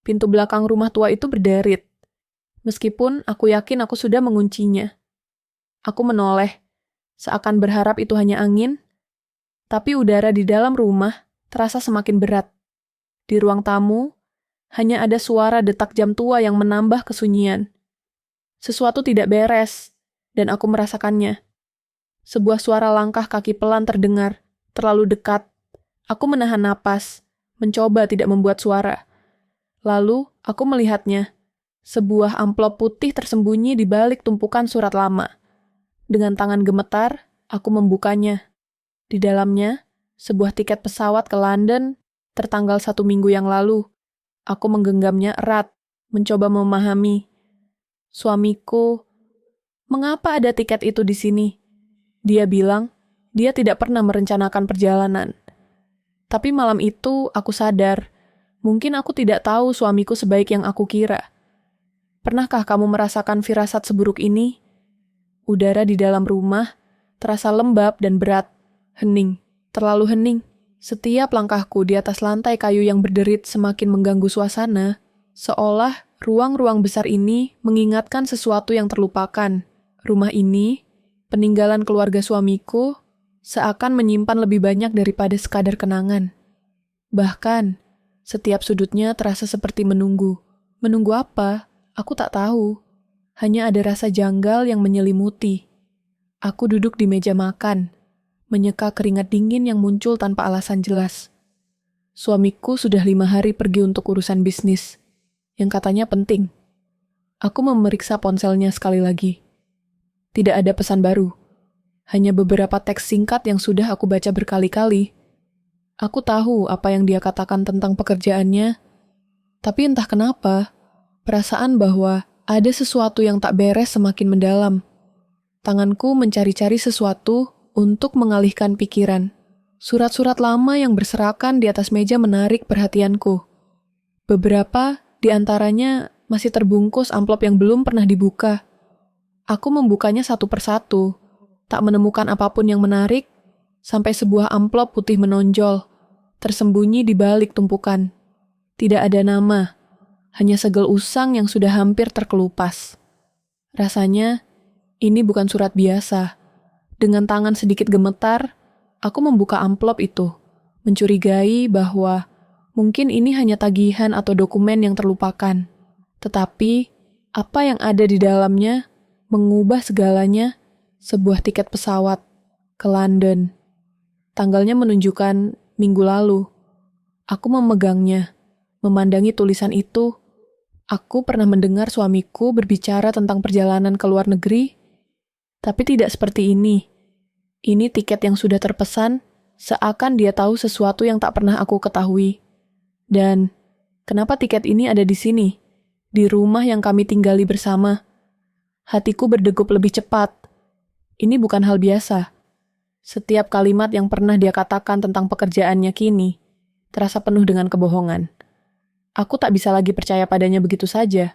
Pintu belakang rumah tua itu berderit. Meskipun aku yakin aku sudah menguncinya. Aku menoleh, seakan berharap itu hanya angin, tapi udara di dalam rumah terasa semakin berat. Di ruang tamu, hanya ada suara detak jam tua yang menambah kesunyian. Sesuatu tidak beres, dan aku merasakannya. Sebuah suara langkah kaki pelan terdengar, terlalu dekat. Aku menahan napas, mencoba tidak membuat suara. Lalu, aku melihatnya. Sebuah amplop putih tersembunyi di balik tumpukan surat lama. Dengan tangan gemetar, aku membukanya. Di dalamnya, sebuah tiket pesawat ke London tertanggal 1 minggu yang lalu. Aku menggenggamnya erat, mencoba memahami. Suamiku, mengapa ada tiket itu di sini? Dia bilang, dia tidak pernah merencanakan perjalanan. Tapi malam itu, aku sadar, mungkin aku tidak tahu suamiku sebaik yang aku kira. Pernahkah kamu merasakan firasat seburuk ini? Udara di dalam rumah terasa lembab dan berat, hening, terlalu hening. Setiap langkahku di atas lantai kayu yang berderit semakin mengganggu suasana, seolah ruang-ruang besar ini mengingatkan sesuatu yang terlupakan. Rumah ini, peninggalan keluarga suamiku, seakan menyimpan lebih banyak daripada sekadar kenangan. Bahkan, setiap sudutnya terasa seperti menunggu. Menunggu apa? Aku tak tahu. Hanya ada rasa janggal yang menyelimuti. Aku duduk di meja makan, menyeka keringat dingin yang muncul tanpa alasan jelas. Suamiku sudah 5 hari pergi untuk urusan bisnis, yang katanya penting. Aku memeriksa ponselnya sekali lagi. Tidak ada pesan baru. Hanya beberapa teks singkat yang sudah aku baca berkali-kali. Aku tahu apa yang dia katakan tentang pekerjaannya, tapi entah kenapa, perasaan bahwa ada sesuatu yang tak beres semakin mendalam. Tanganku mencari-cari sesuatu untuk mengalihkan pikiran. Surat-surat lama yang berserakan di atas meja menarik perhatianku. Beberapa di antaranya masih terbungkus amplop yang belum pernah dibuka. Aku membukanya satu persatu, tak menemukan apapun yang menarik, sampai sebuah amplop putih menonjol, tersembunyi di balik tumpukan. Tidak ada nama, hanya segel usang yang sudah hampir terkelupas. Rasanya, ini bukan surat biasa. Dengan tangan sedikit gemetar, aku membuka amplop itu, mencurigai bahwa mungkin ini hanya tagihan atau dokumen yang terlupakan. Tetapi, apa yang ada di dalamnya mengubah segalanya. Sebuah tiket pesawat ke London. Tanggalnya menunjukkan minggu lalu. Aku memegangnya, memandangi tulisan itu. Aku pernah mendengar suamiku berbicara tentang perjalanan ke luar negeri, tapi tidak seperti ini. Ini tiket yang sudah terpesan, seakan dia tahu sesuatu yang tak pernah aku ketahui. Dan kenapa tiket ini ada di sini, di rumah yang kami tinggali bersama? Hatiku berdegup lebih cepat. Ini bukan hal biasa. Setiap kalimat yang pernah dia katakan tentang pekerjaannya kini terasa penuh dengan kebohongan. Aku tak bisa lagi percaya padanya begitu saja.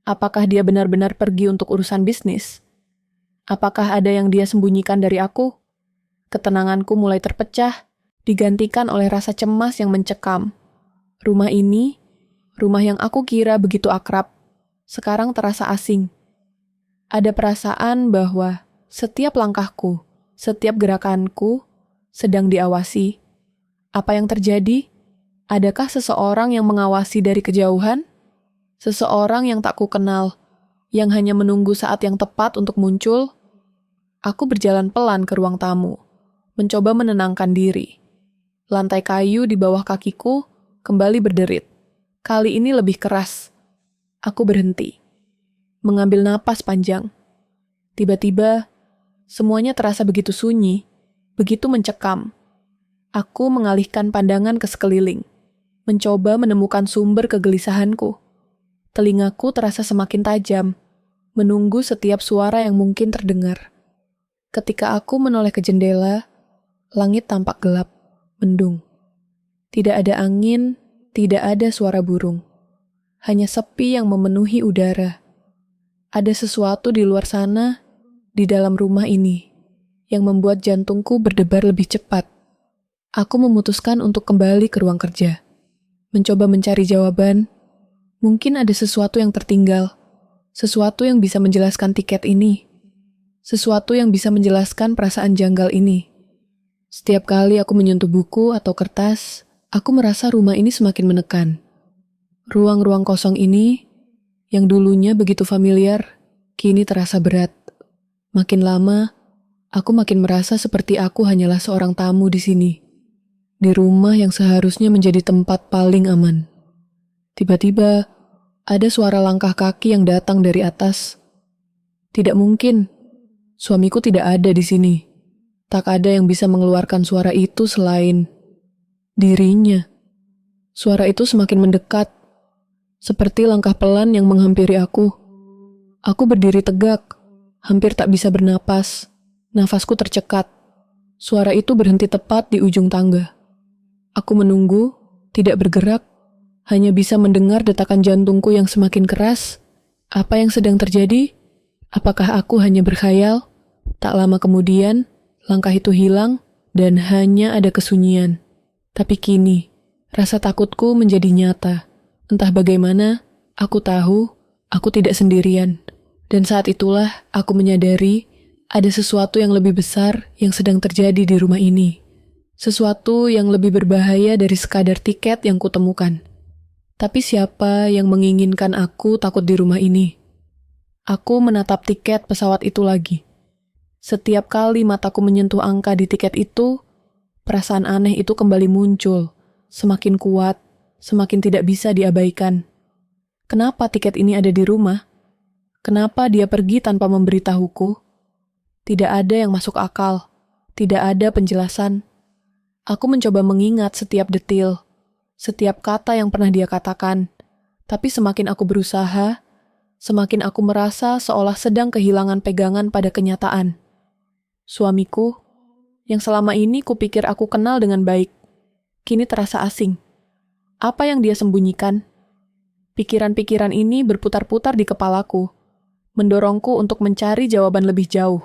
Apakah dia benar-benar pergi untuk urusan bisnis? Apakah ada yang dia sembunyikan dari aku? Ketenanganku mulai terpecah, digantikan oleh rasa cemas yang mencekam. Rumah ini, rumah yang aku kira begitu akrab, sekarang terasa asing. Ada perasaan bahwa setiap langkahku, setiap gerakanku sedang diawasi. Apa yang terjadi? Adakah seseorang yang mengawasi dari kejauhan? Seseorang yang tak kukenal, yang hanya menunggu saat yang tepat untuk muncul? Aku berjalan pelan ke ruang tamu, mencoba menenangkan diri. Lantai kayu di bawah kakiku kembali berderit. Kali ini lebih keras. Aku berhenti, mengambil napas panjang. Tiba-tiba, semuanya terasa begitu sunyi, begitu mencekam. Aku mengalihkan pandangan ke sekeliling, mencoba menemukan sumber kegelisahanku. Telingaku terasa semakin tajam, menunggu setiap suara yang mungkin terdengar. Ketika aku menoleh ke jendela, langit tampak gelap, mendung. Tidak ada angin, tidak ada suara burung. Hanya sepi yang memenuhi udara. Ada sesuatu di luar sana, di dalam rumah ini, yang membuat jantungku berdebar lebih cepat. Aku memutuskan untuk kembali ke ruang kerja, mencoba mencari jawaban, Mungkin ada sesuatu yang tertinggal, sesuatu yang bisa menjelaskan tiket ini, sesuatu yang bisa menjelaskan perasaan janggal ini. Setiap kali aku menyentuh buku atau kertas, aku merasa rumah ini semakin menekan. Ruang-ruang kosong ini, yang dulunya begitu familiar, kini terasa berat. Makin lama, aku makin merasa seperti aku hanyalah seorang tamu di sini. Di rumah yang seharusnya menjadi tempat paling aman. Tiba-tiba, ada suara langkah kaki yang datang dari atas. Tidak mungkin, suamiku tidak ada di sini. Tak ada yang bisa mengeluarkan suara itu selain dirinya. Suara itu semakin mendekat, seperti langkah pelan yang menghampiri aku. Aku berdiri tegak, hampir tak bisa bernapas. Nafasku tercekat. Suara itu berhenti tepat di ujung tangga. Aku menunggu, tidak bergerak, hanya bisa mendengar detakan jantungku yang semakin keras. Apa yang sedang terjadi? Apakah aku hanya berkhayal? Tak lama kemudian, langkah itu hilang dan hanya ada kesunyian. Tapi kini, rasa takutku menjadi nyata. Entah bagaimana, aku tahu aku tidak sendirian. Dan saat itulah aku menyadari ada sesuatu yang lebih besar yang sedang terjadi di rumah ini. Sesuatu yang lebih berbahaya dari sekadar tiket yang kutemukan. Tapi siapa yang menginginkan aku takut di rumah ini? Aku menatap tiket pesawat itu lagi. Setiap kali mataku menyentuh angka di tiket itu, perasaan aneh itu kembali muncul, semakin kuat, semakin tidak bisa diabaikan. Kenapa tiket ini ada di rumah? Kenapa dia pergi tanpa memberitahuku? Tidak ada yang masuk akal, tidak ada penjelasan. Aku mencoba mengingat setiap detil, setiap kata yang pernah dia katakan, tapi semakin aku berusaha, semakin aku merasa seolah sedang kehilangan pegangan pada kenyataan. Suamiku, yang selama ini kupikir aku kenal dengan baik, kini terasa asing. Apa yang dia sembunyikan? Pikiran-pikiran ini berputar-putar di kepalaku, mendorongku untuk mencari jawaban lebih jauh.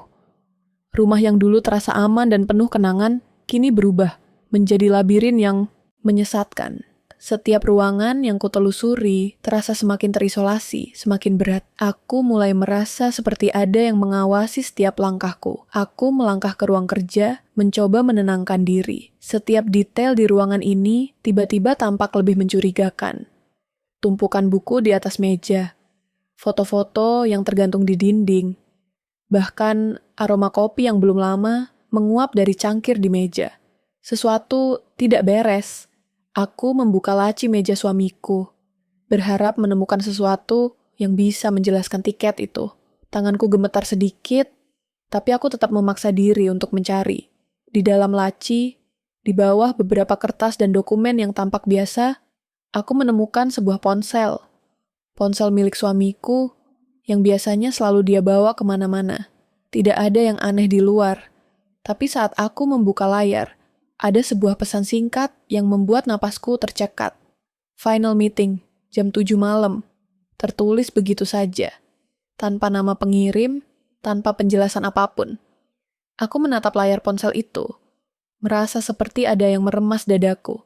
Rumah yang dulu terasa aman dan penuh kenangan, kini berubah menjadi labirin yang menyesatkan. Setiap ruangan yang kutelusuri terasa semakin terisolasi, semakin berat. Aku mulai merasa seperti ada yang mengawasi setiap langkahku. Aku melangkah ke ruang kerja, mencoba menenangkan diri. Setiap detail di ruangan ini tiba-tiba tampak lebih mencurigakan. Tumpukan buku di atas meja, foto-foto yang tergantung di dinding, bahkan aroma kopi yang belum lama menguap dari cangkir di meja. Sesuatu tidak beres. Aku membuka laci meja suamiku, berharap menemukan sesuatu yang bisa menjelaskan tiket itu. Tanganku gemetar sedikit, tapi aku tetap memaksa diri untuk mencari. Di dalam laci, di bawah beberapa kertas dan dokumen yang tampak biasa, aku menemukan sebuah ponsel. Ponsel milik suamiku yang biasanya selalu dia bawa kemana-mana. Tidak ada yang aneh di luar, tapi saat aku membuka layar, ada sebuah pesan singkat yang membuat napasku tercekat. Final meeting, jam 7 malam. Tertulis begitu saja, tanpa nama pengirim, tanpa penjelasan apapun. Aku menatap layar ponsel itu, merasa seperti ada yang meremas dadaku.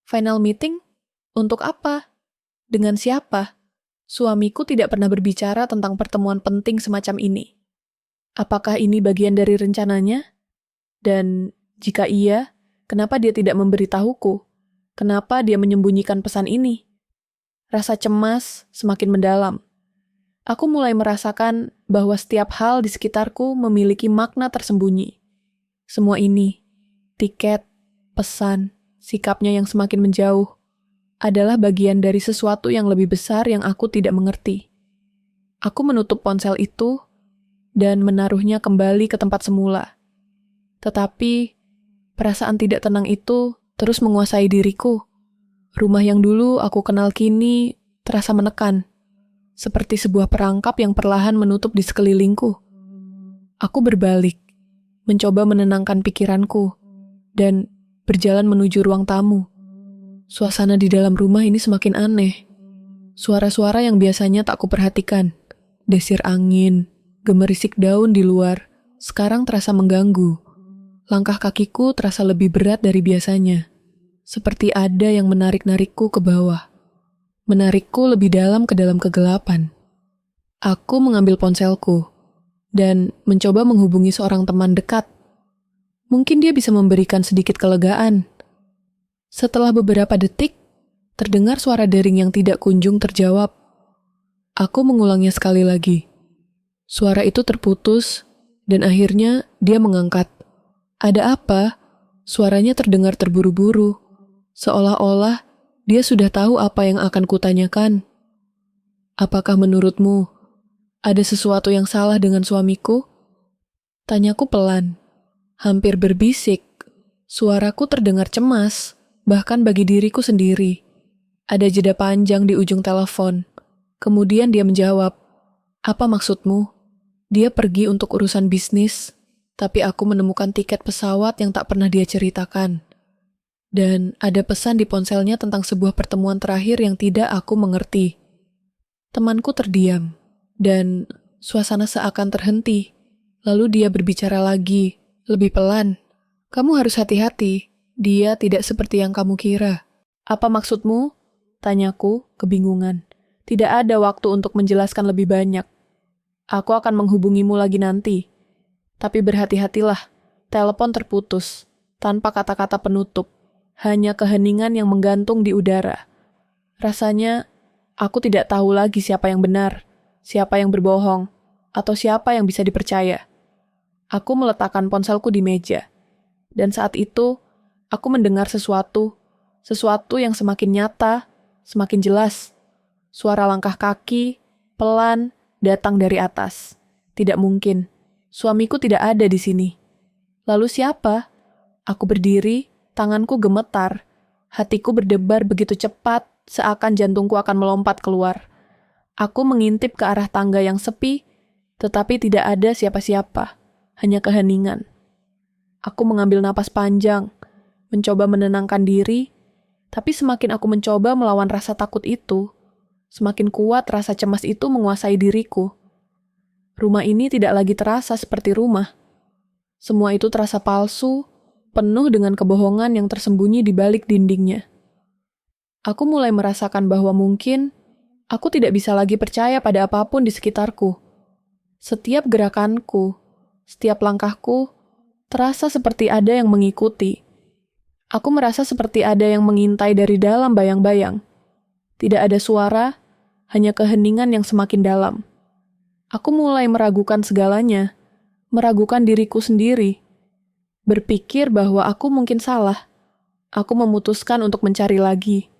Final meeting? Untuk apa? Dengan siapa? Suamiku tidak pernah berbicara tentang pertemuan penting semacam ini. Apakah ini bagian dari rencananya? Dan jika iya, kenapa dia tidak memberitahuku? Kenapa dia menyembunyikan pesan ini? Rasa cemas semakin mendalam. Aku mulai merasakan bahwa setiap hal di sekitarku memiliki makna tersembunyi. Semua ini, tiket, pesan, sikapnya yang semakin menjauh, adalah bagian dari sesuatu yang lebih besar yang aku tidak mengerti. Aku menutup ponsel itu dan menaruhnya kembali ke tempat semula. Tetapi perasaan tidak tenang itu terus menguasai diriku. Rumah yang dulu aku kenal kini terasa menekan, seperti sebuah perangkap yang perlahan menutup di sekelilingku. Aku berbalik, mencoba menenangkan pikiranku, dan berjalan menuju ruang tamu. Suasana di dalam rumah ini semakin aneh. Suara-suara yang biasanya tak kuperhatikan, desir angin, gemerisik daun di luar, sekarang terasa mengganggu. Langkah kakiku terasa lebih berat dari biasanya, seperti ada yang menarik-narikku ke bawah. menarikku lebih dalam ke dalam kegelapan. Aku mengambil ponselku dan mencoba menghubungi seorang teman dekat. Mungkin dia bisa memberikan sedikit kelegaan. Setelah beberapa detik, terdengar suara dering yang tidak kunjung terjawab. Aku mengulangnya sekali lagi. Suara itu terputus, dan akhirnya dia mengangkat. Ada apa? Suaranya terdengar terburu-buru, seolah-olah dia sudah tahu apa yang akan kutanyakan. Apakah menurutmu ada sesuatu yang salah dengan suamiku? Tanyaku pelan, hampir berbisik. Suaraku terdengar cemas, bahkan bagi diriku sendiri. Ada jeda panjang di ujung telepon. Kemudian dia menjawab, "Apa maksudmu?" Dia pergi untuk urusan bisnis, tapi aku menemukan tiket pesawat yang tak pernah dia ceritakan. Dan ada pesan di ponselnya tentang sebuah pertemuan terakhir yang tidak aku mengerti. Temanku terdiam, dan suasana seakan terhenti. Lalu dia berbicara lagi, lebih pelan. "Kamu harus hati-hati, dia tidak seperti yang kamu kira." "Apa maksudmu?" Tanyaku, kebingungan. Tidak ada waktu untuk menjelaskan lebih banyak. Aku akan menghubungimu lagi nanti. Tapi berhati-hatilah, telepon terputus, tanpa kata-kata penutup. Hanya keheningan yang menggantung di udara. Rasanya, aku tidak tahu lagi siapa yang benar, siapa yang berbohong, atau siapa yang bisa dipercaya. Aku meletakkan ponselku di meja. Dan saat itu, aku mendengar sesuatu yang semakin nyata, semakin jelas. Suara langkah kaki, pelan, datang dari atas. Tidak mungkin. Suamiku tidak ada di sini. Lalu siapa? Aku berdiri, tanganku gemetar. Hatiku berdebar begitu cepat, seakan jantungku akan melompat keluar. Aku mengintip ke arah tangga yang sepi, tetapi tidak ada siapa-siapa. Hanya keheningan. Aku mengambil napas panjang, mencoba menenangkan diri, tapi semakin aku mencoba melawan rasa takut itu, semakin kuat rasa cemas itu menguasai diriku. Rumah ini tidak lagi terasa seperti rumah. Semua itu terasa palsu, penuh dengan kebohongan yang tersembunyi di balik dindingnya. Aku mulai merasakan bahwa mungkin aku tidak bisa lagi percaya pada apapun di sekitarku. Setiap gerakanku, setiap langkahku, terasa seperti ada yang mengikuti. Aku merasa seperti ada yang mengintai dari dalam bayang-bayang. Tidak ada suara, hanya keheningan yang semakin dalam. Aku mulai meragukan segalanya, meragukan diriku sendiri. Berpikir bahwa aku mungkin salah. Aku memutuskan untuk mencari lagi.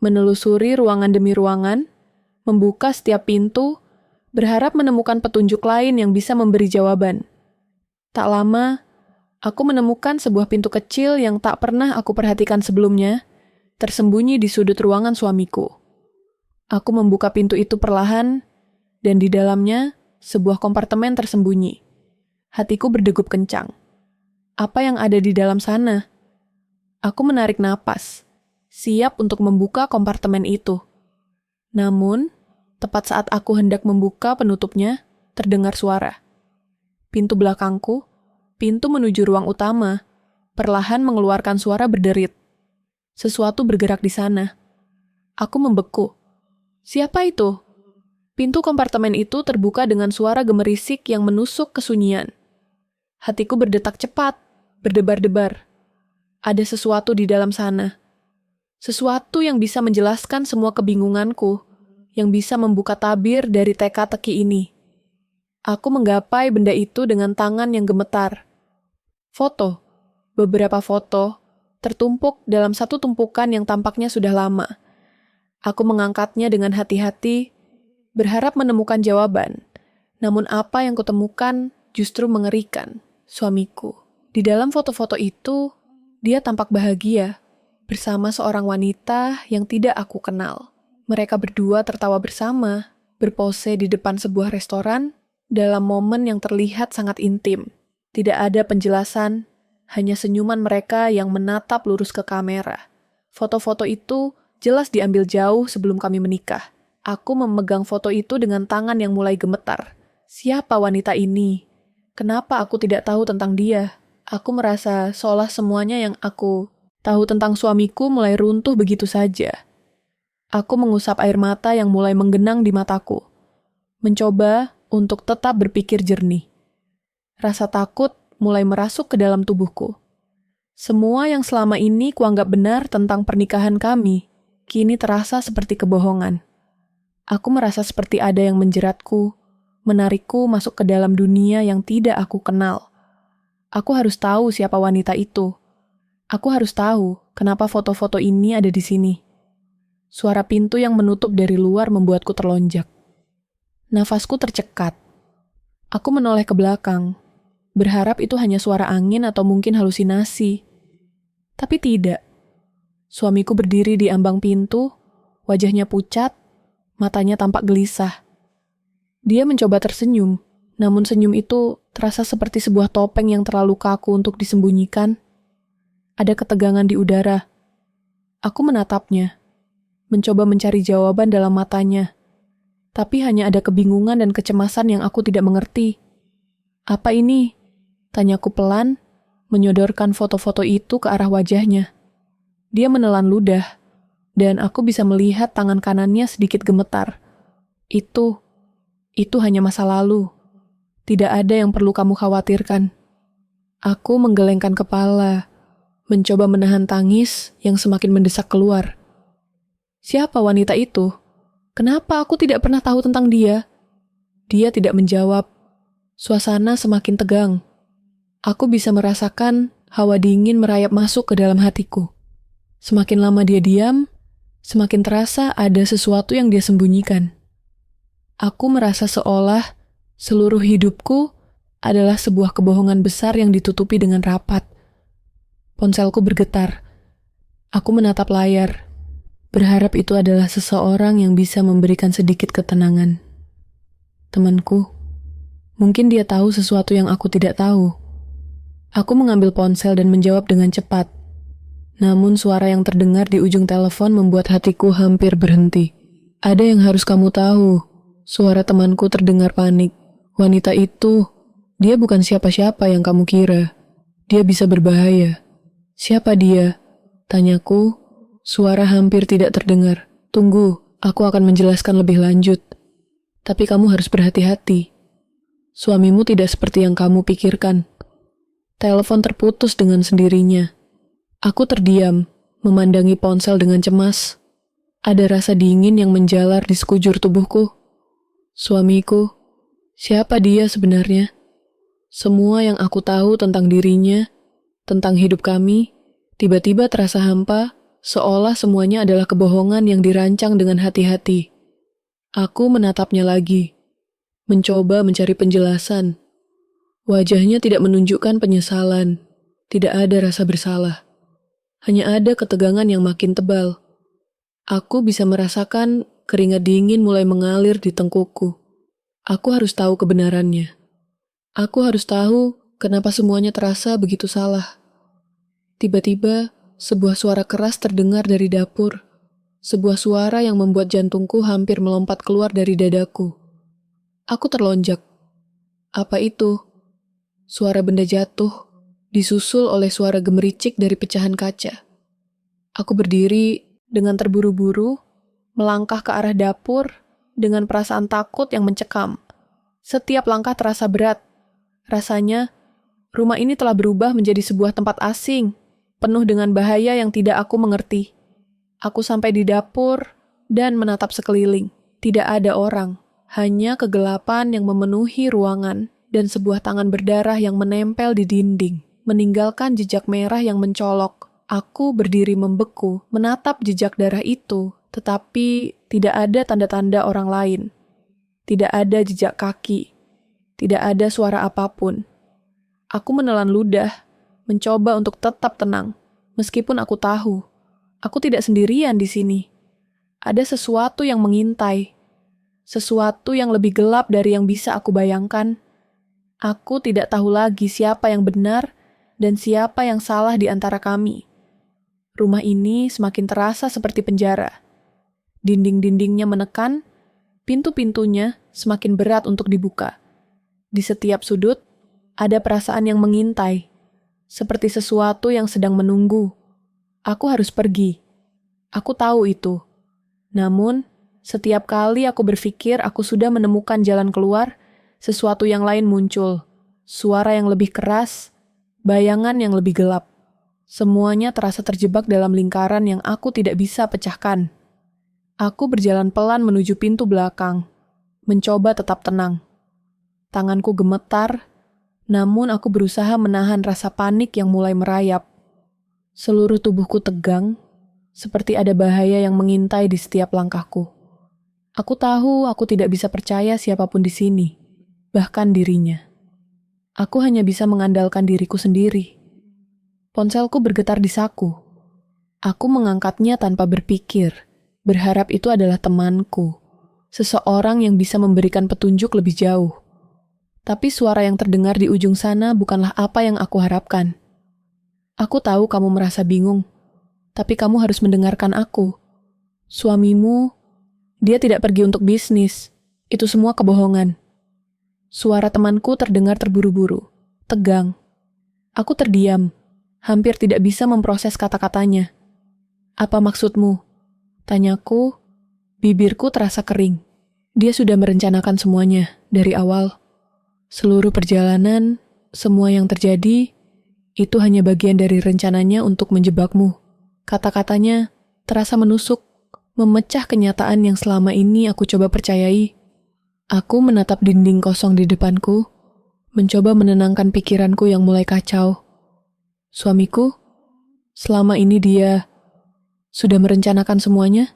Menelusuri ruangan demi ruangan, membuka setiap pintu, berharap menemukan petunjuk lain yang bisa memberi jawaban. Tak lama, aku menemukan sebuah pintu kecil yang tak pernah aku perhatikan sebelumnya, tersembunyi di sudut ruangan suamiku. Aku membuka pintu itu perlahan, dan di dalamnya sebuah kompartemen tersembunyi. Hatiku berdegup kencang. Apa yang ada di dalam sana? Aku menarik napas, siap untuk membuka kompartemen itu. Namun, tepat saat aku hendak membuka penutupnya, terdengar suara. Pintu belakangku, pintu menuju ruang utama, perlahan mengeluarkan suara berderit. Sesuatu bergerak di sana. Aku membeku. Siapa itu? Pintu kompartemen itu terbuka dengan suara gemerisik yang menusuk kesunyian. Hatiku berdetak cepat, berdebar-debar. Ada sesuatu di dalam sana. Sesuatu yang bisa menjelaskan semua kebingunganku, yang bisa membuka tabir dari teka-teki ini. Aku menggapai benda itu dengan tangan yang gemetar. Foto. Beberapa foto tertumpuk dalam satu tumpukan yang tampaknya sudah lama. Aku mengangkatnya dengan hati-hati, berharap menemukan jawaban. Namun apa yang kutemukan justru mengerikan. Suamiku. Di dalam foto-foto itu, dia tampak bahagia bersama seorang wanita yang tidak aku kenal. Mereka berdua tertawa bersama, berpose di depan sebuah restoran dalam momen yang terlihat sangat intim. Tidak ada penjelasan, hanya senyuman mereka yang menatap lurus ke kamera. Foto-foto itu jelas diambil jauh sebelum kami menikah. Aku memegang foto itu dengan tangan yang mulai gemetar. Siapa wanita ini? Kenapa aku tidak tahu tentang dia? Aku merasa seolah semuanya yang aku tahu tentang suamiku mulai runtuh begitu saja. Aku mengusap air mata yang mulai menggenang di mataku. Mencoba untuk tetap berpikir jernih. Rasa takut mulai merasuk ke dalam tubuhku. Semua yang selama ini kuanggap benar tentang pernikahan kami, kini terasa seperti kebohongan. Aku merasa seperti ada yang menjeratku, menarikku masuk ke dalam dunia yang tidak aku kenal. Aku harus tahu siapa wanita itu. Aku harus tahu kenapa foto-foto ini ada di sini. Suara pintu yang menutup dari luar membuatku terlonjak. Nafasku tercekat. Aku menoleh ke belakang, berharap itu hanya suara angin atau mungkin halusinasi. Tapi tidak. Suamiku berdiri di ambang pintu, wajahnya pucat, matanya tampak gelisah. Dia mencoba tersenyum, namun senyum itu terasa seperti sebuah topeng yang terlalu kaku untuk disembunyikan. Ada ketegangan di udara. Aku menatapnya, mencoba mencari jawaban dalam matanya. Tapi hanya ada kebingungan dan kecemasan yang aku tidak mengerti. Apa ini? Tanyaku pelan, menyodorkan foto-foto itu ke arah wajahnya. Dia menelan ludah, dan aku bisa melihat tangan kanannya sedikit gemetar. Itu hanya masa lalu. Tidak ada yang perlu kamu khawatirkan. Aku menggelengkan kepala, mencoba menahan tangis yang semakin mendesak keluar. Siapa wanita itu? Kenapa aku tidak pernah tahu tentang dia? Dia tidak menjawab. Suasana semakin tegang. Aku bisa merasakan hawa dingin merayap masuk ke dalam hatiku. Semakin lama dia diam, semakin terasa ada sesuatu yang dia sembunyikan. Aku merasa seolah seluruh hidupku adalah sebuah kebohongan besar yang ditutupi dengan rapat. Ponselku bergetar. Aku menatap layar, berharap itu adalah seseorang yang bisa memberikan sedikit ketenangan. Temanku, mungkin dia tahu sesuatu yang aku tidak tahu. Aku mengambil ponsel dan menjawab dengan cepat. Namun suara yang terdengar di ujung telepon membuat hatiku hampir berhenti. Ada yang harus kamu tahu. Suara temanku terdengar panik. Wanita itu, dia bukan siapa-siapa yang kamu kira. Dia bisa berbahaya. Siapa dia? Tanyaku, suara hampir tidak terdengar. Tunggu, aku akan menjelaskan lebih lanjut. Tapi kamu harus berhati-hati. Suamimu tidak seperti yang kamu pikirkan. Telepon terputus dengan sendirinya. Aku terdiam, memandangi ponsel dengan cemas. Ada rasa dingin yang menjalar di sekujur tubuhku. Suamiku, siapa dia sebenarnya? Semua yang aku tahu tentang dirinya, tentang hidup kami, tiba-tiba terasa hampa, seolah semuanya adalah kebohongan yang dirancang dengan hati-hati. Aku menatapnya lagi, mencoba mencari penjelasan. Wajahnya tidak menunjukkan penyesalan, tidak ada rasa bersalah. Hanya ada ketegangan yang makin tebal. Aku bisa merasakan keringat dingin mulai mengalir di tengkukku. Aku harus tahu kebenarannya. Aku harus tahu kenapa semuanya terasa begitu salah. Tiba-tiba, sebuah suara keras terdengar dari dapur. Sebuah suara yang membuat jantungku hampir melompat keluar dari dadaku. Aku terlonjak. Apa itu? Suara benda jatuh, disusul oleh suara gemericik dari pecahan kaca. Aku berdiri dengan terburu-buru, melangkah ke arah dapur dengan perasaan takut yang mencekam. Setiap langkah terasa berat. Rasanya, rumah ini telah berubah menjadi sebuah tempat asing, penuh dengan bahaya yang tidak aku mengerti. Aku sampai di dapur dan menatap sekeliling. Tidak ada orang, hanya kegelapan yang memenuhi ruangan dan sebuah tangan berdarah yang menempel di dinding, meninggalkan jejak merah yang mencolok. Aku berdiri membeku, menatap jejak darah itu, tetapi tidak ada tanda-tanda orang lain. Tidak ada jejak kaki. Tidak ada suara apapun. Aku menelan ludah, mencoba untuk tetap tenang, meskipun aku tahu, aku tidak sendirian di sini. Ada sesuatu yang mengintai, sesuatu yang lebih gelap dari yang bisa aku bayangkan. Aku tidak tahu lagi siapa yang benar dan siapa yang salah di antara kami. Rumah ini semakin terasa seperti penjara. Dinding-dindingnya menekan, pintu-pintunya semakin berat untuk dibuka. Di setiap sudut, ada perasaan yang mengintai, seperti sesuatu yang sedang menunggu. Aku harus pergi. Aku tahu itu. Namun, setiap kali aku berpikir aku sudah menemukan jalan keluar, sesuatu yang lain muncul. Suara yang lebih keras, bayangan yang lebih gelap. Semuanya terasa terjebak dalam lingkaran yang aku tidak bisa pecahkan. Aku berjalan pelan menuju pintu belakang, mencoba tetap tenang. Tanganku gemetar, namun aku berusaha menahan rasa panik yang mulai merayap. Seluruh tubuhku tegang, seperti ada bahaya yang mengintai di setiap langkahku. Aku tahu aku tidak bisa percaya siapapun di sini, bahkan dirinya. Aku hanya bisa mengandalkan diriku sendiri. Ponselku bergetar di saku. Aku mengangkatnya tanpa berpikir, berharap itu adalah temanku, seseorang yang bisa memberikan petunjuk lebih jauh. Tapi suara yang terdengar di ujung sana bukanlah apa yang aku harapkan. Aku tahu kamu merasa bingung, tapi kamu harus mendengarkan aku. Suamimu, dia tidak pergi untuk bisnis. Itu semua kebohongan. Suara temanku terdengar terburu-buru, tegang. Aku terdiam. Hampir tidak bisa memproses kata-katanya. Apa maksudmu? Tanyaku, bibirku terasa kering. Dia sudah merencanakan semuanya dari awal. Seluruh perjalanan, semua yang terjadi, itu hanya bagian dari rencananya untuk menjebakmu. Kata-katanya terasa menusuk, memecah kenyataan yang selama ini aku coba percayai. Aku menatap dinding kosong di depanku, mencoba menenangkan pikiranku yang mulai kacau. Suamiku, selama ini dia sudah merencanakan semuanya.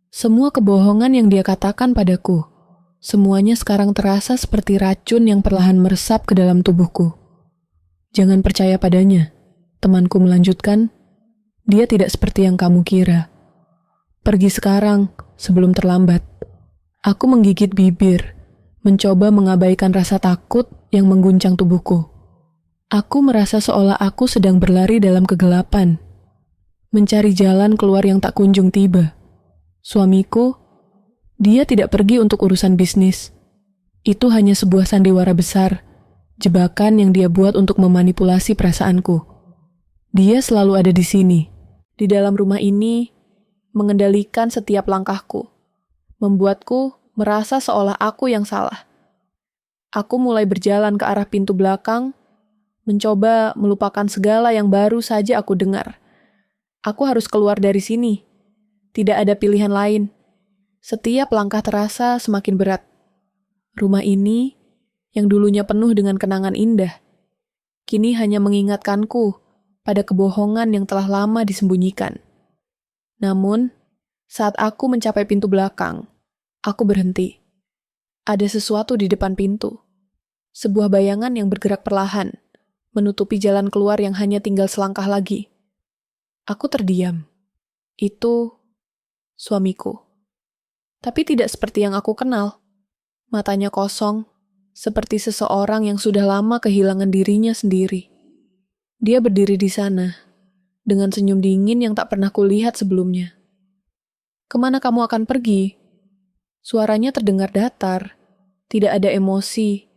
Semua kebohongan yang dia katakan padaku, semuanya sekarang terasa seperti racun yang perlahan meresap ke dalam tubuhku. Jangan percaya padanya, temanku melanjutkan. Dia tidak seperti yang kamu kira. Pergi sekarang, sebelum terlambat. Aku menggigit bibir, mencoba mengabaikan rasa takut yang mengguncang tubuhku. Aku merasa seolah aku sedang berlari dalam kegelapan, mencari jalan keluar yang tak kunjung tiba. Suamiku, dia tidak pergi untuk urusan bisnis. Itu hanya sebuah sandiwara besar, jebakan yang dia buat untuk memanipulasi perasaanku. Dia selalu ada di sini, di dalam rumah ini, mengendalikan setiap langkahku, membuatku merasa seolah aku yang salah. Aku mulai berjalan ke arah pintu belakang, mencoba melupakan segala yang baru saja aku dengar. Aku harus keluar dari sini. Tidak ada pilihan lain. Setiap langkah terasa semakin berat. Rumah ini, yang dulunya penuh dengan kenangan indah, kini hanya mengingatkanku pada kebohongan yang telah lama disembunyikan. Namun, saat aku mencapai pintu belakang, aku berhenti. Ada sesuatu di depan pintu. Sebuah bayangan yang bergerak perlahan, menutupi jalan keluar yang hanya tinggal selangkah lagi. Aku terdiam. Itu suamiku. Tapi tidak seperti yang aku kenal. Matanya kosong, seperti seseorang yang sudah lama kehilangan dirinya sendiri. Dia berdiri di sana, dengan senyum dingin yang tak pernah kulihat sebelumnya. Kemana kamu akan pergi? Suaranya terdengar datar, tidak ada emosi,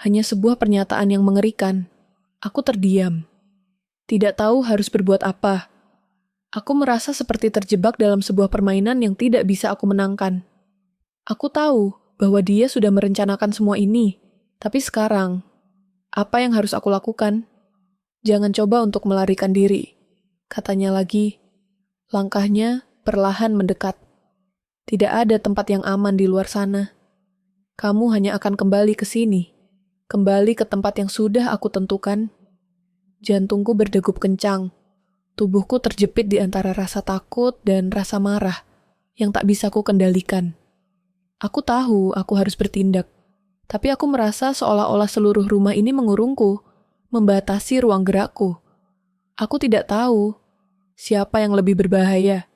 hanya sebuah pernyataan yang mengerikan. Aku terdiam, tidak tahu harus berbuat apa. Aku merasa seperti terjebak dalam sebuah permainan yang tidak bisa aku menangkan. Aku tahu bahwa dia sudah merencanakan semua ini, tapi sekarang, apa yang harus aku lakukan? Jangan coba untuk melarikan diri, katanya lagi. Langkahnya perlahan mendekat. Tidak ada tempat yang aman di luar sana. Kamu hanya akan kembali ke sini, kembali ke tempat yang sudah aku tentukan. Jantungku berdegup kencang. Tubuhku terjepit di antara rasa takut dan rasa marah yang tak bisa ku kendalikan. Aku tahu aku harus bertindak, tapi aku merasa seolah-olah seluruh rumah ini mengurungku, membatasi ruang gerakku. Aku tidak tahu siapa yang lebih berbahaya,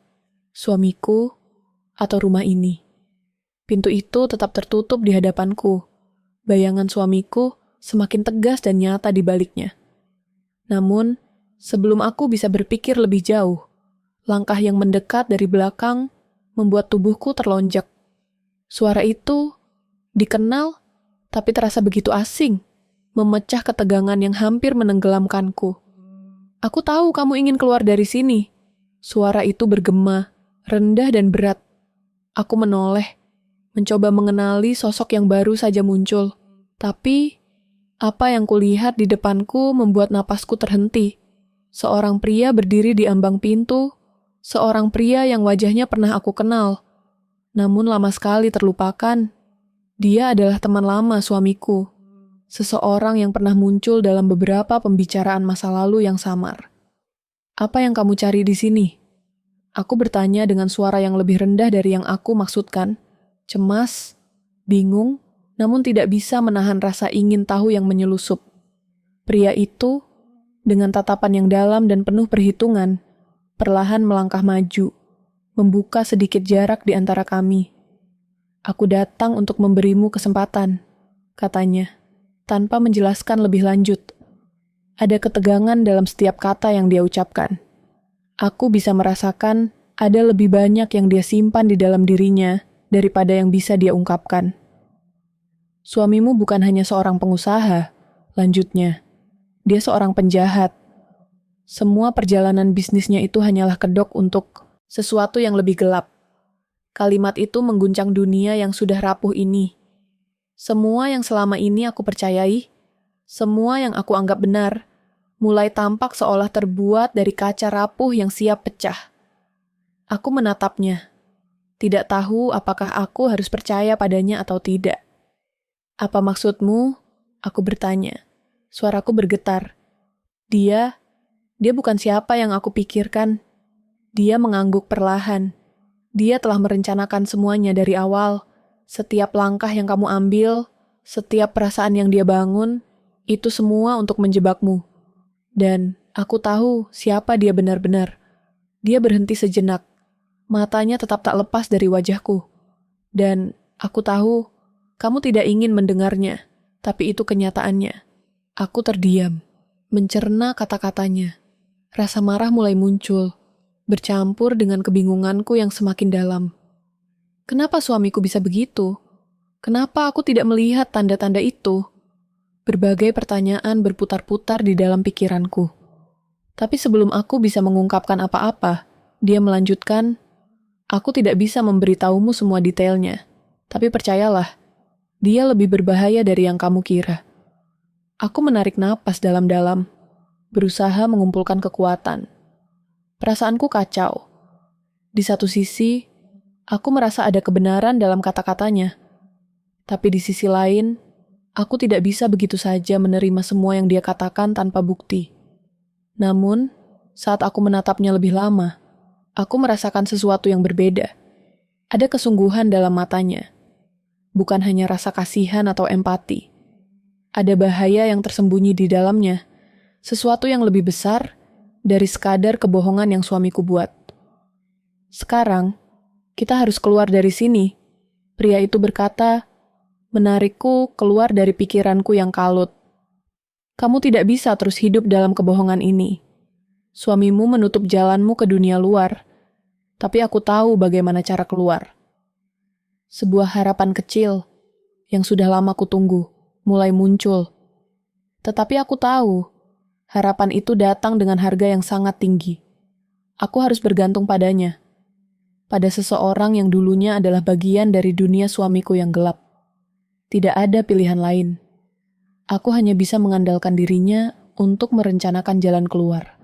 suamiku atau rumah ini. Pintu itu tetap tertutup di hadapanku. Bayangan suamiku semakin tegas dan nyata di baliknya. Namun, sebelum aku bisa berpikir lebih jauh, langkah yang mendekat dari belakang membuat tubuhku terlonjak. Suara itu dikenal, tapi terasa begitu asing, memecah ketegangan yang hampir menenggelamkanku. Aku tahu kamu ingin keluar dari sini. Suara itu bergema, rendah dan berat. Aku menoleh, mencoba mengenali sosok yang baru saja muncul. Tapi, apa yang kulihat di depanku membuat napasku terhenti. Seorang pria berdiri di ambang pintu, seorang pria yang wajahnya pernah aku kenal. Namun lama sekali terlupakan. Dia adalah teman lama suamiku. Seseorang yang pernah muncul dalam beberapa pembicaraan masa lalu yang samar. Apa yang kamu cari di sini? Aku bertanya dengan suara yang lebih rendah dari yang aku maksudkan. Cemas, bingung, namun tidak bisa menahan rasa ingin tahu yang menyelusup. Pria itu, dengan tatapan yang dalam dan penuh perhitungan, perlahan melangkah maju, membuka sedikit jarak di antara kami. Aku datang untuk memberimu kesempatan, katanya, tanpa menjelaskan lebih lanjut. Ada ketegangan dalam setiap kata yang dia ucapkan. Aku bisa merasakan ada lebih banyak yang dia simpan di dalam dirinya daripada yang bisa dia ungkapkan. Suamimu bukan hanya seorang pengusaha, lanjutnya. Dia seorang penjahat. Semua perjalanan bisnisnya itu hanyalah kedok untuk sesuatu yang lebih gelap. Kalimat itu mengguncang dunia yang sudah rapuh ini. Semua yang selama ini aku percayai, semua yang aku anggap benar, mulai tampak seolah terbuat dari kaca rapuh yang siap pecah. Aku menatapnya, tidak tahu apakah aku harus percaya padanya atau tidak. Apa maksudmu? Aku bertanya. Suaraku bergetar. Dia bukan siapa yang aku pikirkan. Dia mengangguk perlahan. Dia telah merencanakan semuanya dari awal. Setiap langkah yang kamu ambil, setiap perasaan yang dia bangun, itu semua untuk menjebakmu. Dan aku tahu siapa dia benar-benar. Dia berhenti sejenak. Matanya tetap tak lepas dari wajahku. Dan aku tahu kamu tidak ingin mendengarnya, tapi itu kenyataannya. Aku terdiam, mencerna kata-katanya. Rasa marah mulai muncul, bercampur dengan kebingunganku yang semakin dalam. Kenapa suamiku bisa begitu? Kenapa aku tidak melihat tanda-tanda itu? Berbagai pertanyaan berputar-putar di dalam pikiranku. Tapi sebelum aku bisa mengungkapkan apa-apa, dia melanjutkan, aku tidak bisa memberitahumu semua detailnya. Tapi percayalah, dia lebih berbahaya dari yang kamu kira. Aku menarik napas dalam-dalam, berusaha mengumpulkan kekuatan. Perasaanku kacau. Di satu sisi, aku merasa ada kebenaran dalam kata-katanya. Tapi di sisi lain, aku tidak bisa begitu saja menerima semua yang dia katakan tanpa bukti. Namun, saat aku menatapnya lebih lama, aku merasakan sesuatu yang berbeda. Ada kesungguhan dalam matanya. Bukan hanya rasa kasihan atau empati. Ada bahaya yang tersembunyi di dalamnya. Sesuatu yang lebih besar dari sekadar kebohongan yang suamiku buat. Sekarang, kita harus keluar dari sini. Pria itu berkata, menarikku keluar dari pikiranku yang kalut. Kamu tidak bisa terus hidup dalam kebohongan ini. Suamimu menutup jalanmu ke dunia luar, tapi aku tahu bagaimana cara keluar. Sebuah harapan kecil yang sudah lama kutunggu mulai muncul. Tetapi aku tahu, harapan itu datang dengan harga yang sangat tinggi. Aku harus bergantung padanya, pada seseorang yang dulunya adalah bagian dari dunia suamiku yang gelap. Tidak ada pilihan lain. Aku hanya bisa mengandalkan dirinya untuk merencanakan jalan keluar.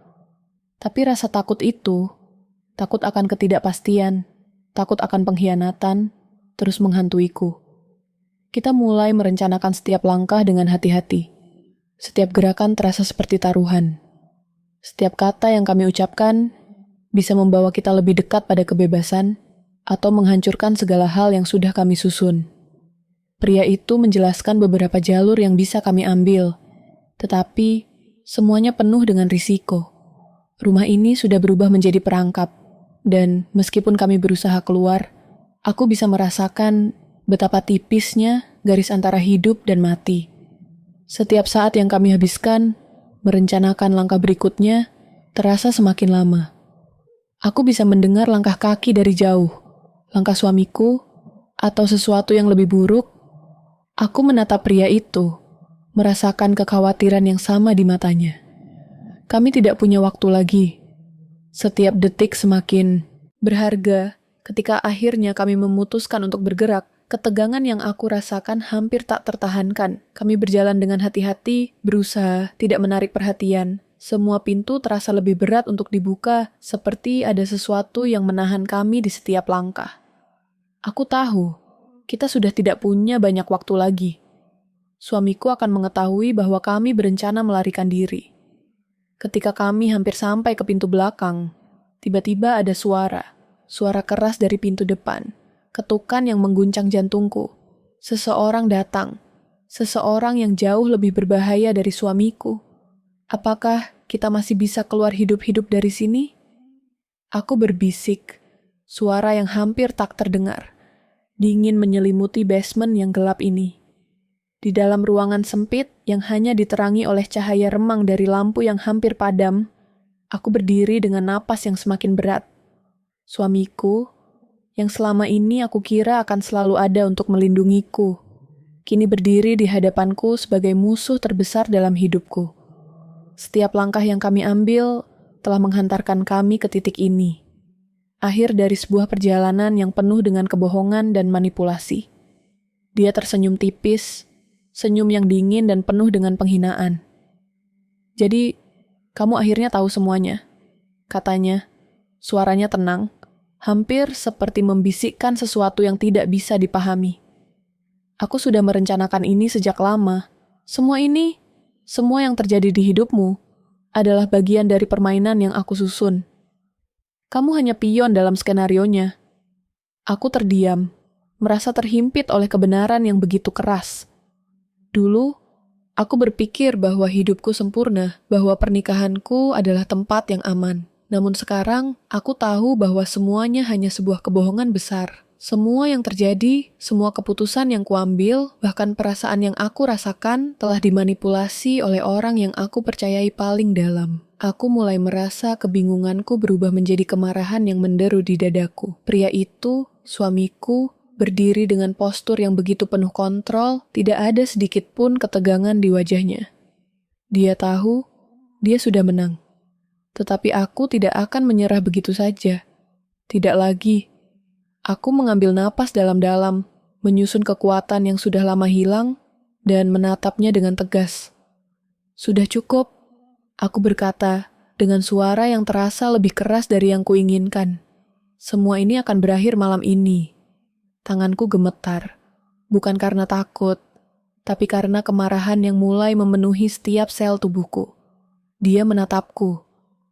Tapi rasa takut itu, takut akan ketidakpastian, takut akan pengkhianatan, terus menghantuiku. Kita mulai merencanakan setiap langkah dengan hati-hati. Setiap gerakan terasa seperti taruhan. Setiap kata yang kami ucapkan bisa membawa kita lebih dekat pada kebebasan atau menghancurkan segala hal yang sudah kami susun. Pria itu menjelaskan beberapa jalur yang bisa kami ambil, tetapi semuanya penuh dengan risiko. Rumah ini sudah berubah menjadi perangkap, dan meskipun kami berusaha keluar, aku bisa merasakan betapa tipisnya garis antara hidup dan mati. Setiap saat yang kami habiskan, merencanakan langkah berikutnya, terasa semakin lama. Aku bisa mendengar langkah kaki dari jauh, langkah suamiku, atau sesuatu yang lebih buruk. Aku menatap pria itu, merasakan kekhawatiran yang sama di matanya. Kami tidak punya waktu lagi. Setiap detik semakin berharga Ketika akhirnya kami memutuskan untuk bergerak, ketegangan yang aku rasakan hampir tak tertahankan. Kami berjalan dengan hati-hati, berusaha tidak menarik perhatian. Semua pintu terasa lebih berat untuk dibuka, seperti ada sesuatu yang menahan kami di setiap langkah. Aku tahu, kita sudah tidak punya banyak waktu lagi. Suamiku akan mengetahui bahwa kami berencana melarikan diri. Ketika kami hampir sampai ke pintu belakang, tiba-tiba ada suara keras dari pintu depan, ketukan yang mengguncang jantungku. Seseorang datang, seseorang yang jauh lebih berbahaya dari suamiku. Apakah kita masih bisa keluar hidup-hidup dari sini? Aku berbisik, suara yang hampir tak terdengar, dingin menyelimuti basement yang gelap ini. Di dalam ruangan sempit yang hanya diterangi oleh cahaya remang dari lampu yang hampir padam, aku berdiri dengan napas yang semakin berat. Suamiku, yang selama ini aku kira akan selalu ada untuk melindungiku, kini berdiri di hadapanku sebagai musuh terbesar dalam hidupku. Setiap langkah yang kami ambil telah menghantarkan kami ke titik ini. Akhir dari sebuah perjalanan yang penuh dengan kebohongan dan manipulasi. Dia tersenyum tipis, senyum yang dingin dan penuh dengan penghinaan. Jadi, kamu akhirnya tahu semuanya, katanya. Suaranya tenang, hampir seperti membisikkan sesuatu yang tidak bisa dipahami. Aku sudah merencanakan ini sejak lama. Semua yang terjadi di hidupmu adalah bagian dari permainan yang aku susun. Kamu hanya pion dalam skenarionya. Aku terdiam, merasa terhimpit oleh kebenaran yang begitu keras. Dulu, aku berpikir bahwa hidupku sempurna, bahwa pernikahanku adalah tempat yang aman. Namun sekarang, aku tahu bahwa semuanya hanya sebuah kebohongan besar. Semua yang terjadi, semua keputusan yang kuambil, bahkan perasaan yang aku rasakan telah dimanipulasi oleh orang yang aku percayai paling dalam. Aku mulai merasa kebingunganku berubah menjadi kemarahan yang menderu di dadaku. Pria itu, suamiku, berdiri dengan postur yang begitu penuh kontrol, tidak ada sedikit pun ketegangan di wajahnya. Dia tahu, dia sudah menang. Tetapi aku tidak akan menyerah begitu saja. Tidak lagi. Aku mengambil napas dalam-dalam, menyusun kekuatan yang sudah lama hilang, dan menatapnya dengan tegas. Sudah cukup, aku berkata, dengan suara yang terasa lebih keras dari yang kuinginkan. Semua ini akan berakhir malam ini. Tanganku gemetar, bukan karena takut, tapi karena kemarahan yang mulai memenuhi setiap sel tubuhku. Dia menatapku,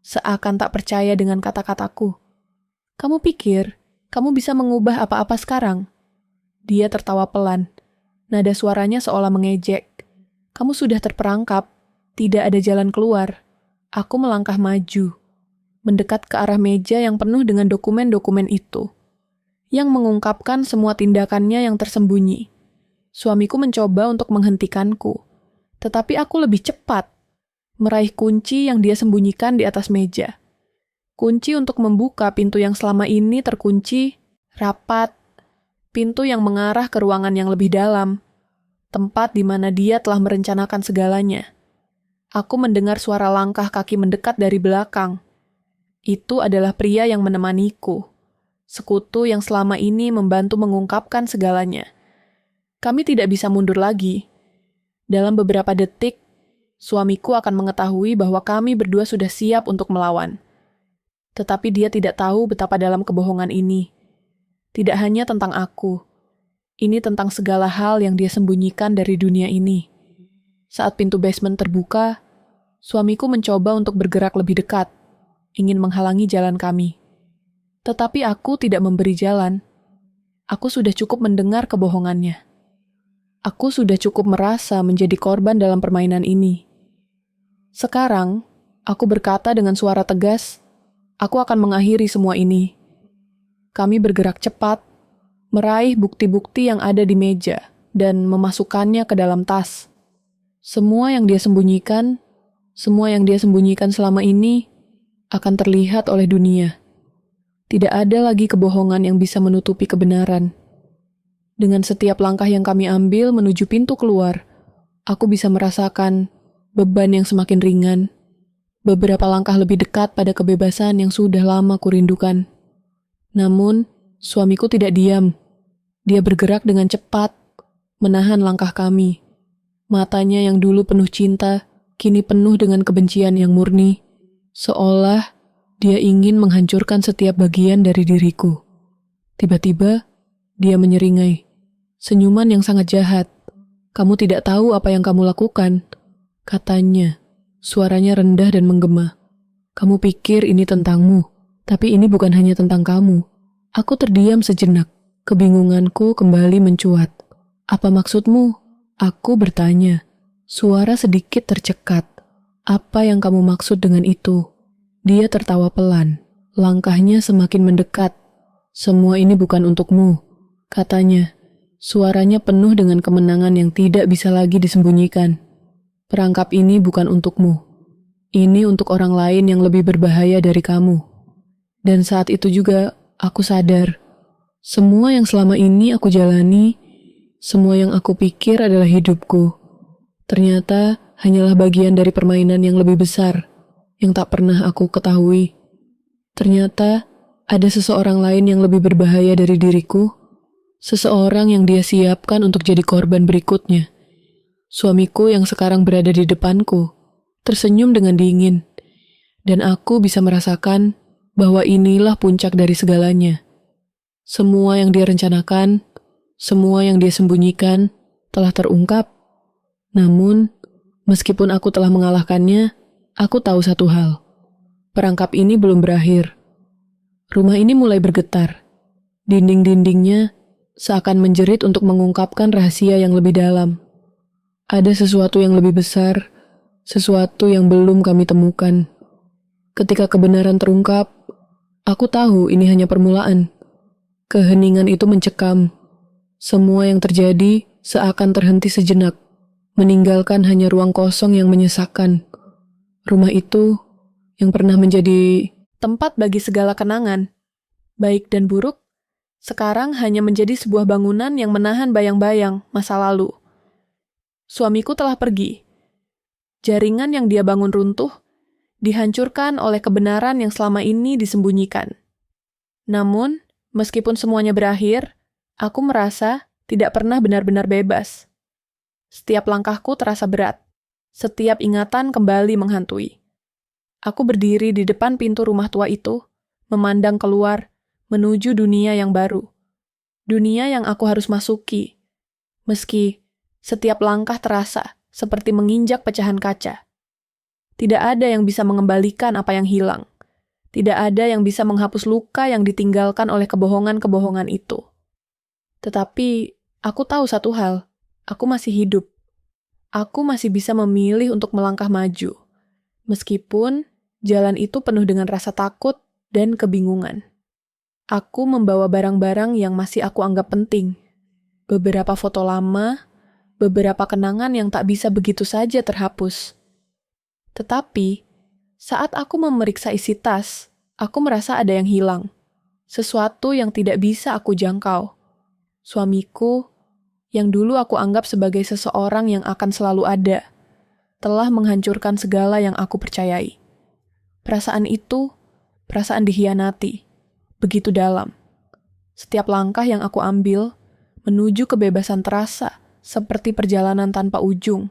seakan tak percaya dengan kata-kataku. Kamu pikir kamu bisa mengubah apa-apa sekarang? Dia tertawa pelan. Nada suaranya seolah mengejek. Kamu sudah terperangkap. Tidak ada jalan keluar. Aku melangkah maju. Mendekat ke arah meja yang penuh dengan dokumen-dokumen itu. Yang mengungkapkan semua tindakannya yang tersembunyi. Suamiku mencoba untuk menghentikanku. Tetapi aku lebih cepat. Meraih kunci yang dia sembunyikan di atas meja. Kunci untuk membuka pintu yang selama ini terkunci, rapat. Pintu yang mengarah ke ruangan yang lebih dalam. Tempat di mana dia telah merencanakan segalanya. Aku mendengar suara langkah kaki mendekat dari belakang. Itu adalah pria yang menemaniku. Sekutu yang selama ini membantu mengungkapkan segalanya. Kami tidak bisa mundur lagi. Dalam beberapa detik, suamiku akan mengetahui bahwa kami berdua sudah siap untuk melawan. Tetapi dia tidak tahu betapa dalam kebohongan ini. Tidak hanya tentang aku. Ini tentang segala hal yang dia sembunyikan dari dunia ini. Saat pintu basement terbuka, suamiku mencoba untuk bergerak lebih dekat, ingin menghalangi jalan kami. Tetapi aku tidak memberi jalan. Aku sudah cukup mendengar kebohongannya. Aku sudah cukup merasa menjadi korban dalam permainan ini. Sekarang, aku berkata dengan suara tegas, aku akan mengakhiri semua ini. Kami bergerak cepat, meraih bukti-bukti yang ada di meja, dan memasukkannya ke dalam tas. Semua yang dia sembunyikan selama ini, akan terlihat oleh dunia. Tidak ada lagi kebohongan yang bisa menutupi kebenaran. Dengan setiap langkah yang kami ambil menuju pintu keluar, aku bisa merasakan beban yang semakin ringan. Beberapa langkah lebih dekat pada kebebasan yang sudah lama kurindukan. Namun, Suamiku tidak diam. Dia bergerak dengan cepat, menahan langkah kami. Matanya yang dulu penuh cinta, kini penuh dengan kebencian yang murni. Seolah dia ingin menghancurkan setiap bagian dari diriku. Tiba-tiba, dia menyeringai. Senyuman yang sangat jahat. Kamu tidak tahu apa yang kamu lakukan, katanya. Suaranya rendah dan menggema. Kamu pikir ini tentangmu, tapi ini bukan hanya tentang kamu. Aku terdiam sejenak. Kebingunganku kembali mencuat. Apa maksudmu? Aku bertanya. Suara sedikit tercekat. Apa yang kamu maksud dengan itu? Dia tertawa pelan. Langkahnya semakin mendekat. Semua ini bukan untukmu, katanya. Suaranya penuh dengan kemenangan yang tidak bisa lagi disembunyikan. Perangkap ini bukan untukmu. Ini untuk orang lain yang lebih berbahaya dari kamu. Dan saat itu juga aku sadar, semua yang selama ini aku jalani, semua yang aku pikir adalah hidupku. Ternyata hanyalah bagian dari permainan yang lebih besar, yang tak pernah aku ketahui. Ternyata ada seseorang lain yang lebih berbahaya dari diriku, seseorang yang dia siapkan untuk jadi korban berikutnya. Suamiku yang sekarang berada di depanku, tersenyum dengan dingin, dan aku bisa merasakan bahwa inilah puncak dari segalanya. Semua yang dia rencanakan, semua yang dia sembunyikan, telah terungkap. Namun, meskipun aku telah mengalahkannya, aku tahu satu hal. Perangkap ini belum berakhir. Rumah ini mulai bergetar. Dinding-dindingnya seakan menjerit untuk mengungkapkan rahasia yang lebih dalam. Ada sesuatu yang lebih besar, sesuatu yang belum kami temukan. Ketika kebenaran terungkap, aku tahu ini hanya permulaan. Keheningan itu mencekam. Semua yang terjadi seakan terhenti sejenak, meninggalkan hanya ruang kosong yang menyesakkan. Rumah itu yang pernah menjadi tempat bagi segala kenangan, baik dan buruk, sekarang hanya menjadi sebuah bangunan yang menahan bayang-bayang masa lalu. Suamiku telah pergi. Jaringan yang dia bangun runtuh, dihancurkan oleh kebenaran yang selama ini disembunyikan. Namun, meskipun semuanya berakhir, aku merasa tidak pernah benar-benar bebas. Setiap langkahku terasa berat. Setiap ingatan kembali menghantui. Aku berdiri di depan pintu rumah tua itu, memandang keluar, menuju dunia yang baru. Dunia yang aku harus masuki. Meski setiap langkah terasa seperti menginjak pecahan kaca. Tidak ada yang bisa mengembalikan apa yang hilang. Tidak ada yang bisa menghapus luka yang ditinggalkan oleh kebohongan-kebohongan itu. Tetapi, aku tahu satu hal. Aku masih hidup. Aku masih bisa memilih untuk melangkah maju. Meskipun jalan itu penuh dengan rasa takut dan kebingungan. Aku membawa barang-barang yang masih aku anggap penting. Beberapa foto lama, beberapa kenangan yang tak bisa begitu saja terhapus. Tetapi, saat aku memeriksa isi tas, aku merasa ada yang hilang. Sesuatu yang tidak bisa aku jangkau. Suamiku, yang dulu aku anggap sebagai seseorang yang akan selalu ada, telah menghancurkan segala yang aku percayai. Perasaan itu, perasaan dikhianati, begitu dalam. Setiap langkah yang aku ambil, menuju kebebasan terasa, seperti perjalanan tanpa ujung.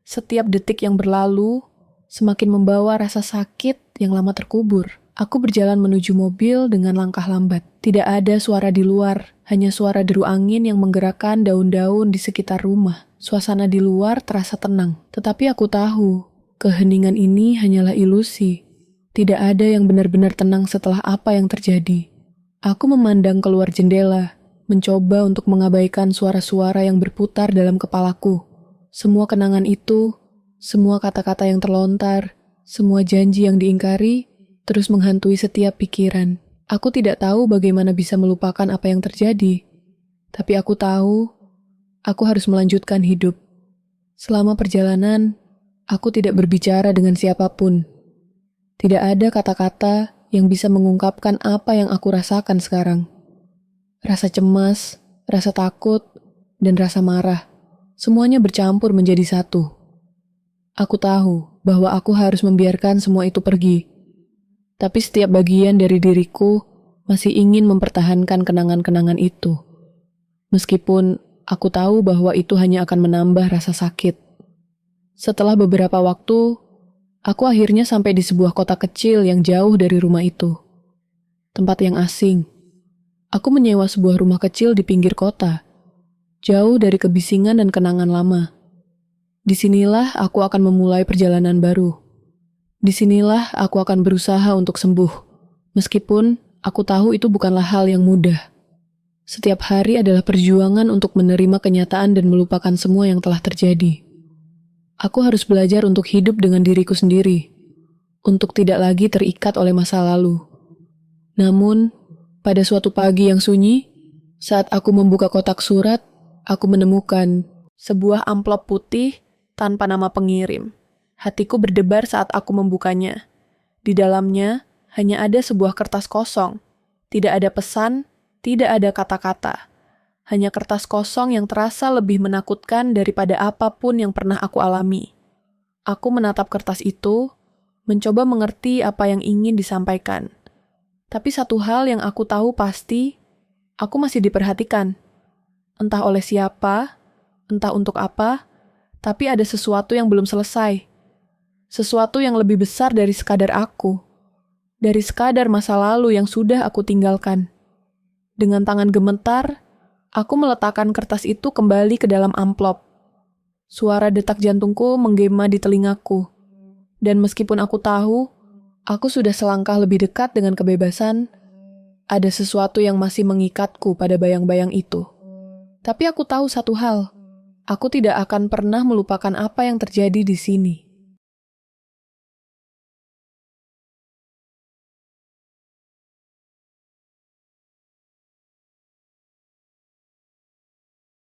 Setiap detik yang berlalu, semakin membawa rasa sakit yang lama terkubur. Aku berjalan menuju mobil dengan langkah lambat. Tidak ada suara di luar, hanya suara deru angin yang menggerakkan daun-daun di sekitar rumah. Suasana di luar terasa tenang. Tetapi aku tahu, keheningan ini hanyalah ilusi. Tidak ada yang benar-benar tenang setelah apa yang terjadi. Aku memandang keluar jendela, mencoba untuk mengabaikan suara-suara yang berputar dalam kepalaku. Semua kenangan itu, semua kata-kata yang terlontar, semua janji yang diingkari, terus menghantui setiap pikiran. Aku tidak tahu bagaimana bisa melupakan apa yang terjadi. Tapi aku tahu, aku harus melanjutkan hidup. Selama perjalanan, aku tidak berbicara dengan siapapun. Tidak ada kata-kata yang bisa mengungkapkan apa yang aku rasakan sekarang. Rasa cemas, rasa takut, dan rasa marah. Semuanya bercampur menjadi satu. Aku tahu bahwa aku harus membiarkan semua itu pergi. Tapi setiap bagian dari diriku masih ingin mempertahankan kenangan-kenangan itu. Meskipun aku tahu bahwa itu hanya akan menambah rasa sakit. Setelah beberapa waktu, aku akhirnya sampai di sebuah kota kecil yang jauh dari rumah itu. Tempat yang asing. Aku menyewa sebuah rumah kecil di pinggir kota, jauh dari kebisingan dan kenangan lama. Disinilah aku akan memulai perjalanan baru. Disinilah aku akan berusaha untuk sembuh, meskipun aku tahu itu bukanlah hal yang mudah. Setiap hari adalah perjuangan untuk menerima kenyataan dan melupakan semua yang telah terjadi. Aku harus belajar untuk hidup dengan diriku sendiri, untuk tidak lagi terikat oleh masa lalu. Namun, pada suatu pagi yang sunyi, saat aku membuka kotak surat, aku menemukan sebuah amplop putih tanpa nama pengirim. Hatiku berdebar saat aku membukanya. Di dalamnya hanya ada sebuah kertas kosong. Tidak ada pesan, tidak ada kata-kata. Hanya kertas kosong yang terasa lebih menakutkan daripada apapun yang pernah aku alami. Aku menatap kertas itu, mencoba mengerti apa yang ingin disampaikan. Tapi satu hal yang aku tahu pasti, aku masih diperhatikan. Entah oleh siapa, entah untuk apa, tapi ada sesuatu yang belum selesai. Sesuatu yang lebih besar dari sekadar aku. Dari sekadar masa lalu yang sudah aku tinggalkan. Dengan tangan gemetar, aku meletakkan kertas itu kembali ke dalam amplop. Suara detak jantungku menggema di telingaku. Dan meskipun aku tahu, aku sudah selangkah lebih dekat dengan kebebasan, ada sesuatu yang masih mengikatku pada bayang-bayang itu. Tapi aku tahu satu hal, aku tidak akan pernah melupakan apa yang terjadi di sini.